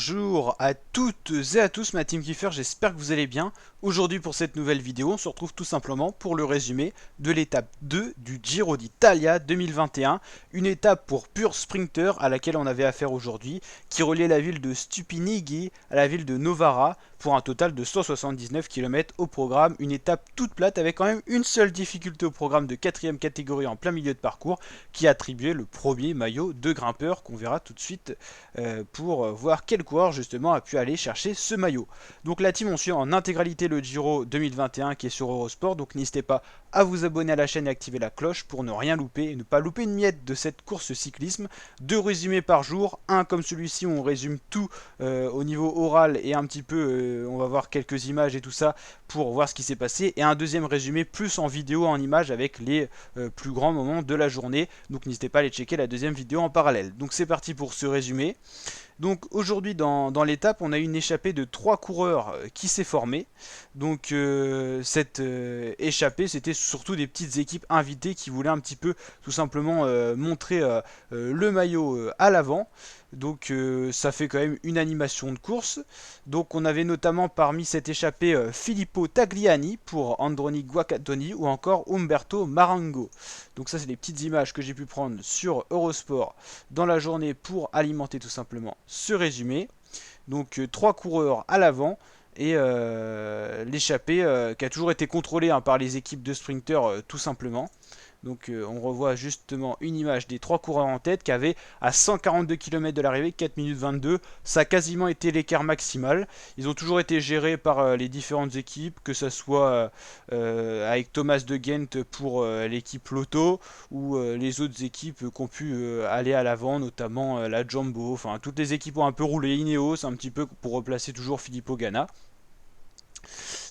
Bonjour à toutes et à tous, ma team Kiffer, j'espère que vous allez bien. Aujourd'hui pour cette nouvelle vidéo, on se retrouve tout simplement pour le résumé de l'étape 2 du Giro d'Italia 2021. Une étape pour pur sprinter à laquelle on avait affaire aujourd'hui, qui reliait la ville de Stupinigi à la ville de Novara pour un total de 179 km au programme. Une étape toute plate avec quand même une seule difficulté au programme de 4ème catégorie en plein milieu de parcours qui attribuait le premier maillot de grimpeur qu'on verra tout de suite pour voir quel coureur justement a pu aller chercher ce maillot. Donc la team on suit en intégralité le Giro 2021 qui est sur Eurosport, donc n'hésitez pas à vous abonner à la chaîne et activer la cloche pour ne rien louper et ne pas louper une miette de cette course cyclisme. 2 résumés par jour, un comme celui-ci où on résume tout au niveau oral et un petit peu on va voir quelques images et tout ça pour voir ce qui s'est passé, et un deuxième résumé plus en vidéo en images avec les plus grands moments de la journée. Donc n'hésitez pas à aller checker la deuxième vidéo en parallèle. Donc c'est parti pour ce résumé. Donc aujourd'hui dans l'étape on a une échappée de 3 coureurs qui s'est formée. Donc cette échappée c'était surtout des petites équipes invitées qui voulaient un petit peu tout simplement montrer le maillot à l'avant. Donc ça fait quand même une animation de course. Donc on avait notamment parmi cette échappée Filippo Tagliani pour Androni Guacatoni ou encore Umberto Marango. Donc ça c'est des petites images que j'ai pu prendre sur Eurosport dans la journée pour alimenter tout simplement ce résumé. Donc 3 coureurs à l'avant et l'échappée qui a toujours été contrôlée par les équipes de sprinters tout simplement. Donc on revoit justement une image des 3 coureurs en tête qui avaient à 142 km de l'arrivée, 4 minutes 22. Ça a quasiment été l'écart maximal. Ils ont toujours été gérés par les différentes équipes, que ce soit avec Thomas de Ghent pour l'équipe Lotto ou les autres équipes qui ont pu aller à l'avant, notamment la Jumbo. Enfin, toutes les équipes ont un peu roulé. Ineos, un petit peu pour replacer toujours Filippo Ganna.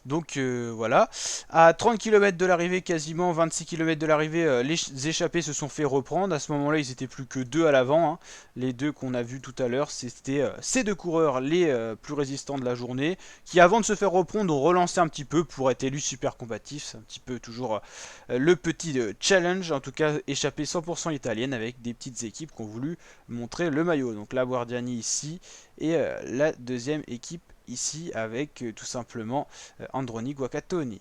Donc voilà, à 30 km de l'arrivée, quasiment 26 km de l'arrivée, les échappés se sont fait reprendre. À ce moment-là, ils étaient plus que 2 à l'avant, hein. Les deux qu'on a vus tout à l'heure, c'était ces 2 coureurs les plus résistants de la journée, qui avant de se faire reprendre ont relancé un petit peu pour être élus super combatifs. C'est un petit peu toujours le petit challenge, en tout cas échappée 100% italienne avec des petites équipes qui ont voulu montrer le maillot. Donc la Guardiani ici et la deuxième équipe ici avec tout simplement Androni Guacatoni.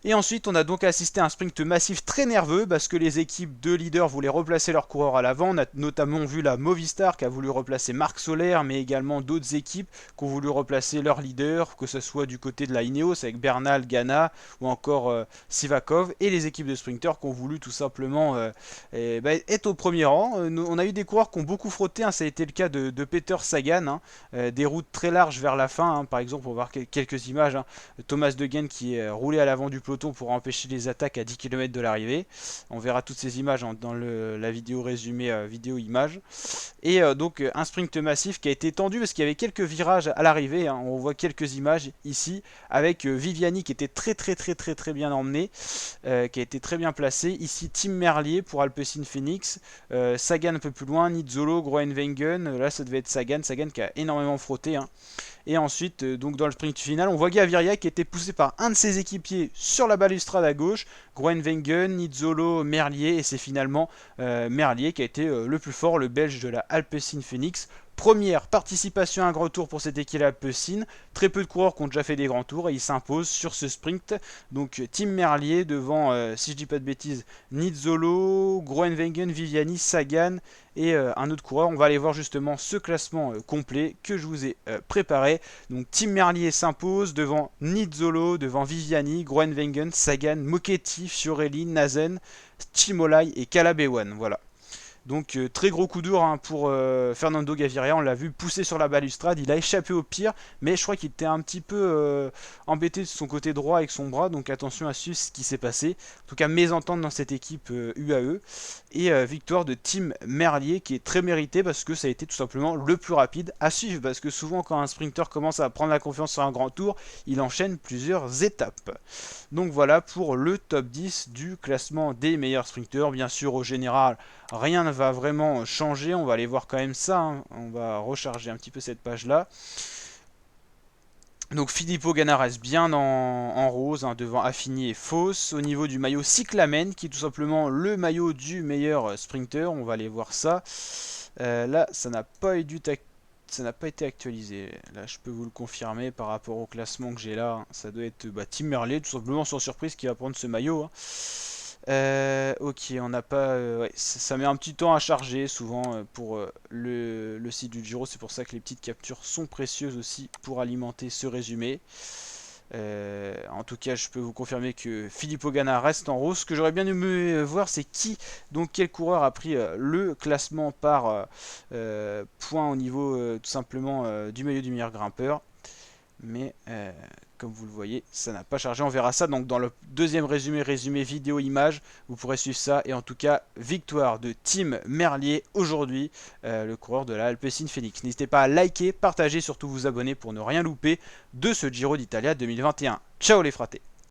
Et ensuite, on a donc assisté à un sprint massif très nerveux parce que les équipes de leaders voulaient replacer leurs coureurs à l'avant. On a notamment vu la Movistar qui a voulu replacer Marc Soler, mais également d'autres équipes qui ont voulu replacer leurs leaders, que ce soit du côté de la Ineos avec Bernal, Ganna ou encore Sivakov, et les équipes de sprinters qui ont voulu tout simplement être au premier rang. On a eu des coureurs qui ont beaucoup frotté, hein. Ça a été le cas de Peter Sagan, hein. Des routes très larges vers la fin, hein. Par exemple, on va voir quelques images, hein. Thomas de Ghent qui est roulé à l'avant du peloton pour empêcher les attaques à 10 km de l'arrivée. On verra toutes ces images dans la vidéo résumée vidéo-image. Et donc un sprint massif qui a été tendu parce qu'il y avait quelques virages à l'arrivée, hein. On voit quelques images ici avec Viviani qui était très bien emmené, qui a été très bien placé. Ici Tim Merlier pour Alpecin Phoenix, Sagan un peu plus loin, Nizzolo, Groenewegen, là ça devait être Sagan qui a énormément frotté, hein. Et ensuite, donc dans le sprint final, on voit Gaviria qui était poussé par un de ses équipiers sur la balustrade à gauche, Groenewegen, Nizzolo, Merlier, et c'est finalement Merlier qui a été le plus fort, le belge de la Alpecin Phoenix. Première participation à un grand tour pour cette équipe Alpecin. Très peu de coureurs qui ont déjà fait des grands tours et il s'impose sur ce sprint. Donc Tim Merlier devant, si je dis pas de bêtises, Nizzolo, Groenewegen, Viviani, Sagan et un autre coureur. On va aller voir justement ce classement complet que je vous ai préparé. Donc Tim Merlier s'impose devant Nizzolo, devant Viviani, Groenewegen, Sagan, Mochetti, Fiorelli, Nazen, Chimolai et Calabewan. Voilà. Donc très gros coup dur, hein, pour Fernando Gaviria, on l'a vu pousser sur la balustrade, il a échappé au pire, mais je crois qu'il était un petit peu embêté de son côté droit avec son bras, donc attention à suivre ce qui s'est passé. En tout cas, mésentente dans cette équipe UAE, et victoire de Tim Merlier qui est très méritée parce que ça a été tout simplement le plus rapide à suivre, parce que souvent quand un sprinter commence à prendre la confiance sur un grand tour, il enchaîne plusieurs étapes. Donc voilà pour le top 10 du classement des meilleurs sprinters. Bien sûr, au général, rien ne va vraiment changer. On va aller voir quand même ça, hein. On va recharger un petit peu cette page là. Donc Filippo Ganna reste bien en rose, hein, devant Affini et Foss. Au niveau du maillot Cyclamen, qui est tout simplement le maillot du meilleur sprinter, on va aller voir ça. Là, ça n'a pas eu du tac. ça n'a pas été actualisé. Là, je peux vous le confirmer par rapport au classement que j'ai là, hein. Ça doit être Tim Merlier, tout simplement sans surprise, qui va prendre ce maillot, hein. Ok, on n'a pas. Ouais, ça met un petit temps à charger souvent pour le site du Giro. C'est pour ça que les petites captures sont précieuses aussi pour alimenter ce résumé. En tout cas, je peux vous confirmer que Filippo Ganna reste en rose. Ce que j'aurais bien aimé voir, c'est donc quel coureur a pris le classement par points au niveau tout simplement du maillot du meilleur grimpeur. Mais comme vous le voyez, ça n'a pas chargé. On verra ça donc dans le deuxième résumé vidéo image. Vous pourrez suivre ça. Et en tout cas, victoire de Tim Merlier aujourd'hui, le coureur de la Alpecin Phoenix. N'hésitez pas à liker, partager, surtout vous abonner pour ne rien louper de ce Giro d'Italia 2021. Ciao les fratés!